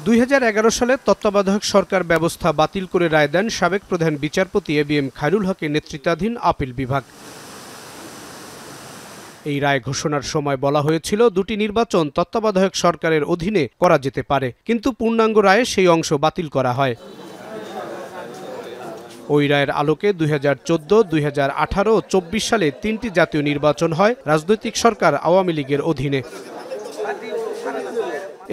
2011 সালে তত্ত্বাবধায়ক সরকার ব্যবস্থা বাতিল করে রায় দেন সাবেক প্রধান বিচারপতি এবিএম খায়রুল হকের নেতৃত্বাধীন আপিল বিভাগ। এই রায় ঘোষণার সময় বলা হয়েছিল দুটি নির্বাচন তত্ত্বাবধায়ক সরকারের অধীনে করা যেতে পারে, কিন্তু পূর্ণাঙ্গ রায়ে সেই অংশ বাতিল করা হয়। ওই রায়ের আলোকে 2014, 2018 ও 24 সালে 3টি জাতীয় নির্বাচন হয় রাজনৈতিক সরকার আওয়ামী লীগের অধীনে।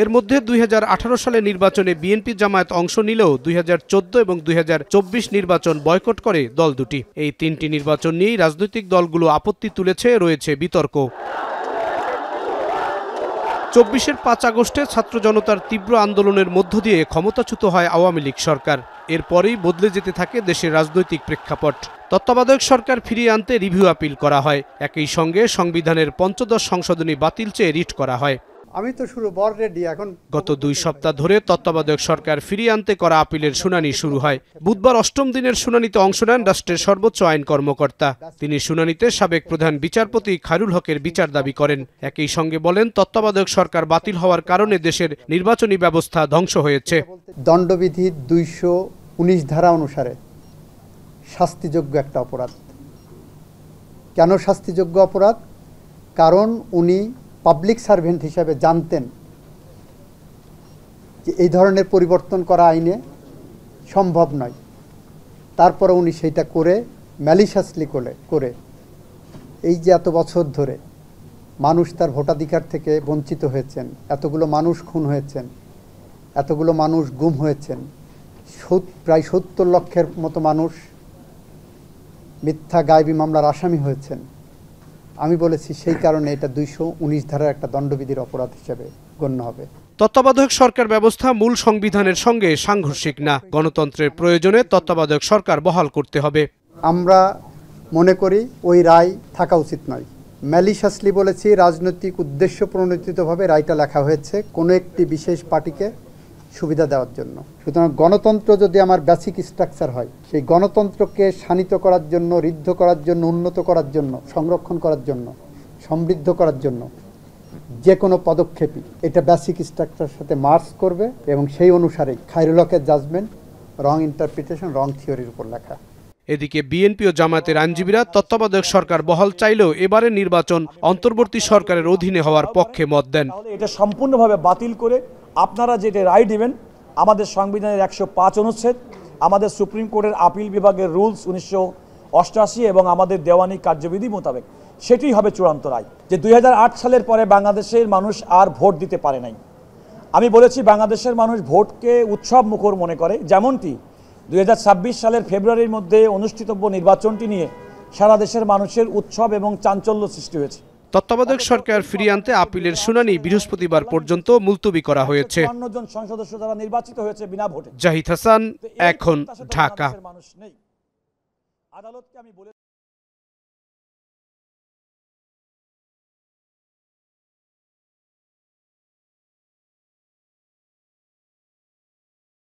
এর মধ্যে 2018 সালে নির্বাচনে বিএনপি জামায়াত অংশ নিলেও 2014 এবং 2024 নির্বাচন বয়কট করে দল দুটি। এই 3টি নির্বাচন নিয়েই রাজনৈতিক দলগুলো আপত্তি তুলেছে, রয়েছে বিতর্ক। 24-এর 5 আগস্টে ছাত্র জনতার তীব্র আন্দোলনের মধ্য দিয়ে ক্ষমতাচ্যুত হয় আওয়ামী লীগ সরকার। এরপরেই বদলে যেতে থাকে দেশের রাজনৈতিক প্রেক্ষাপট। তত্ত্বাবধায়ক সরকার ফিরিয়ে আনতে রিভিউ আপিল করা হয়। একই সঙ্গে সংবিধানের 15 সংশোধনী বাতিল চেয়ে রিট করা হয়। গত 2 সপ্তাহ ধরে তত্ত্বাবধায়ক সরকার ফিরিয়ে আনতে করা আপিলের শুনানি শুরু হয়। বুধবার 8ম দিনের শুনানিতে অংশ নেন রাষ্ট্রের সর্বোচ্চ আইন কর্মকর্তা। তিনি শুনানিতে সাবেক প্রধান বিচারপতি খায়রুল হকের বিচার দাবি করেন। একই সঙ্গে বলেন, তত্ত্বাবধায়ক সরকার বাতিল হওয়ার কারণে দেশের নির্বাচনী ব্যবস্থা ধ্বংস হয়েছে। দণ্ডবিধির 219 ধারা অনুসারে শাস্তিযোগ্য একটা অপরাধ। কেন শাস্তিযোগ্য অপরাধ? কারণ উনি পাবলিক সার্ভেন্ট হিসাবে জানতেন যে এই ধরনের পরিবর্তন করা আইনে সম্ভব নয়। তারপরে উনি সেইটা করে ম্যালিশাসলি করে এই যে এত বছর ধরে মানুষ তার ভোটাধিকার থেকে বঞ্চিত হয়েছেন, এতগুলো মানুষ খুন হয়েছেন, এতগুলো মানুষ গুম হয়েছেন, প্রায় 70 লক্ষের মতো মানুষ মিথ্যা গায়েবী মামলার আসামি হয়েছেন। আমি বলেছি সেই কারণে এটা 219 ধারার একটা দণ্ডবিধির অপরাধ হিসেবে গণ্য হবে। তত্ত্বাবধায়ক সরকার ব্যবস্থা মূল সংবিধানের সঙ্গে সাংঘর্ষিক না। গণতন্ত্রের প্রয়োজনে তত্ত্বাবধায়ক সরকার বহাল করতে হবে। আমরা মনে করি ওই রায় থাকা উচিত নয়। ম্যালিশাসলি বলেছি, রাজনৈতিক উদ্দেশ্য প্রণোদিতভাবে রায়টা লেখা হয়েছে কোনো একটি বিশেষ পার্টিকে সুবিধা দেওয়ার জন্য। সুতরাং গণতন্ত্র যদি আমার বেসিক স্ট্রাকচার হয়, সেই গণতন্ত্রকে শানিত করার জন্য, ঋদ্ধ করার জন্য, উন্নত করার জন্য, সংরক্ষণ করার জন্য, সমৃদ্ধ করার জন্য যে কোনো পদক্ষেপই এটা বেসিক স্ট্রাকচারের সাথে মার্চ করবে এবং সেই অনুসারেই খায়রুল হকের জাজমেন্ট রং ইন্টারপ্রিটেশন, রং থিওরির উপর লেখা। এদিকে বিএনপি ও জামায়াতের আইনজীবীরা তত্ত্বাবধায়ক সরকার বহাল চাইলেও এবারের নির্বাচন অন্তর্বর্তী সরকারের অধীনে হওয়ার পক্ষে মত দেন। এটা সম্পূর্ণভাবে বাতিল করে আপনারা যেটা রায় দিবেন, আমাদের সংবিধানের 105 অনুচ্ছেদ, আমাদের সুপ্রিম কোর্টের আপিল বিভাগের রুলস 1988 এবং আমাদের দেওয়ানি কার্যবিধি মোতাবেক সেটি হবে চূড়ান্ত রায়। যে 2008 সালের পরে বাংলাদেশের মানুষ আর ভোট দিতে পারে নাই। আমি বলেছি বাংলাদেশের মানুষ ভোটকে উৎসব মুখর মনে করে, যেমনটি 2026 সালের ফেব্রুয়ারির মধ্যে অনুষ্ঠিতব্য নির্বাচনটি নিয়ে সারা দেশের মানুষের উৎসব এবং চাঞ্চল্য সৃষ্টি হয়েছে। তত্ত্বাবধায়ক সরকার ফিরিয়ে আনতে আপিলের শুনানি বৃহস্পতিবার পর্যন্ত মুলতবি করা হয়েছে। 55 জন সংসদ সদস্য যারা নির্বাচিত হয়েছে বিনা ভোটে। জাহিদ হাসান, এখন, ঢাকা।